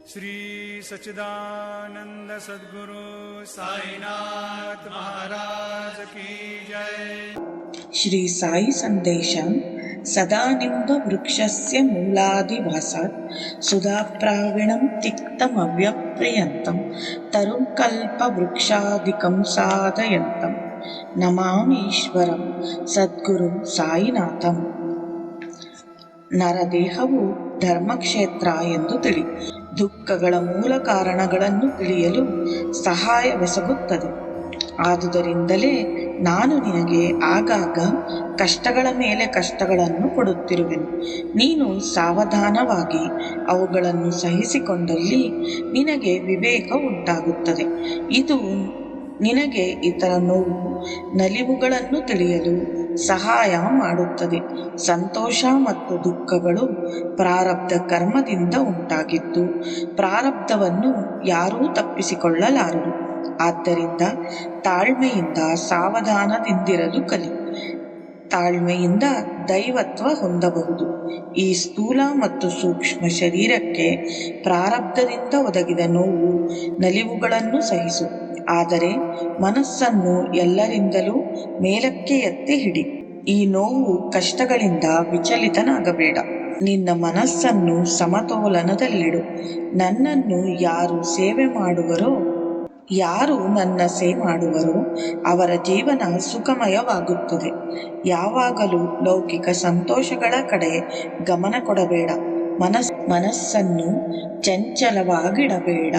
श्री सच्चिदानंद सद्गुरु साईनाथ महाराज की जय. ಶ್ರೀ ಸಾಯಿ ಸಂದೇಶ ಸದಾನಿಂಬ ವೃಕ್ಷಸ್ಯ ಮೂಲಾದಿವಾಸಾತ್ ಸುಧಾಪ್ರಾವಿಣಂ ತಿಕ್ತಮವ್ಯಪ್ರಿಯಂತಂ ತರುಂ ಕಲ್ಪವೃಕ್ಷಾದಿಕಂ ಸಾಧಯಂತಂ ನಮಾಮೀಶ್ವರಂ ಸದ್ಗುರುಂ ಸಾಯಿನಾಥಂ. ನರದೇಹವು ಧರ್ಮಕ್ಷೇತ್ರ ಎಂದು ತಿಳಿ. ದುಃಖಗಳ ಮೂಲ ಕಾರಣಗಳನ್ನು ತಿಳಿಯಲು ಸಹಾಯವೆಸಗುತ್ತದೆ. ಆದುದರಿಂದಲೇ ನಾನು ನಿನಗೆ ಆಗಾಗ ಕಷ್ಟಗಳ ಮೇಲೆ ಕಷ್ಟಗಳನ್ನು ಕೊಡುತ್ತಿರುವೆನು. ನೀನು ಸಾವಧಾನವಾಗಿ ಅವುಗಳನ್ನು ಸಹಿಸಿಕೊಂಡಲ್ಲಿ ನಿನಗೆ ವಿವೇಕ ಉಂಟಾಗುತ್ತದೆ. ಇದು ನಿನಗೆ ಇತರ ನೋವು ನಲಿವುಗಳನ್ನು ತಿಳಿಯಲು ಸಹಾಯ ಮಾಡುತ್ತದೆ. ಸಂತೋಷ ಮತ್ತು ದುಃಖಗಳು ಪ್ರಾರಬ್ಧ ಕರ್ಮದಿಂದ ಉಂಟಾಗಿದ್ದು ಪ್ರಾರಬ್ಧವನ್ನು ಯಾರೂ ತಪ್ಪಿಸಿಕೊಳ್ಳಲಾರರು. ಆದ್ದರಿಂದ ತಾಳ್ಮೆಯಿಂದ ಸಾವಧಾನದಿಂದಿರಲು ಕಲಿ. ತಾಳ್ಮೆಯಿಂದ ದೈವತ್ವ ಹೊಂದಬಹುದು. ಈ ಸ್ಥೂಲ ಮತ್ತು ಸೂಕ್ಷ್ಮ ಶರೀರಕ್ಕೆ ಪ್ರಾರಬ್ಧದಿಂದ ಒದಗಿದ ನೋವು ನಲಿವುಗಳನ್ನು ಸಹಿಸು. ಆದರೆ ಮನಸ್ಸನ್ನು ಎಲ್ಲರಿಂದಲೂ ಮೇಲಕ್ಕೆ ಎತ್ತಿ ಹಿಡಿ. ಈ ನೋವು ಕಷ್ಟಗಳಿಂದ ವಿಚಲಿತನಾಗಬೇಡ. ನಿನ್ನ ಮನಸ್ಸನ್ನು ಸಮತೋಲನದಲ್ಲಿಡು. ನನ್ನನ್ನು ಯಾರು ನನ್ನ ಸೇವೆ ಮಾಡುವರೋ ಅವರ ಜೀವನ ಸುಖಮಯವಾಗುತ್ತದೆ. ಯಾವಾಗಲೂ ಲೌಕಿಕ ಸಂತೋಷಗಳ ಕಡೆ ಗಮನ ಕೊಡಬೇಡ. ಮನಸ್ಸನ್ನು ಚಂಚಲವಾಗಿಡಬೇಡ.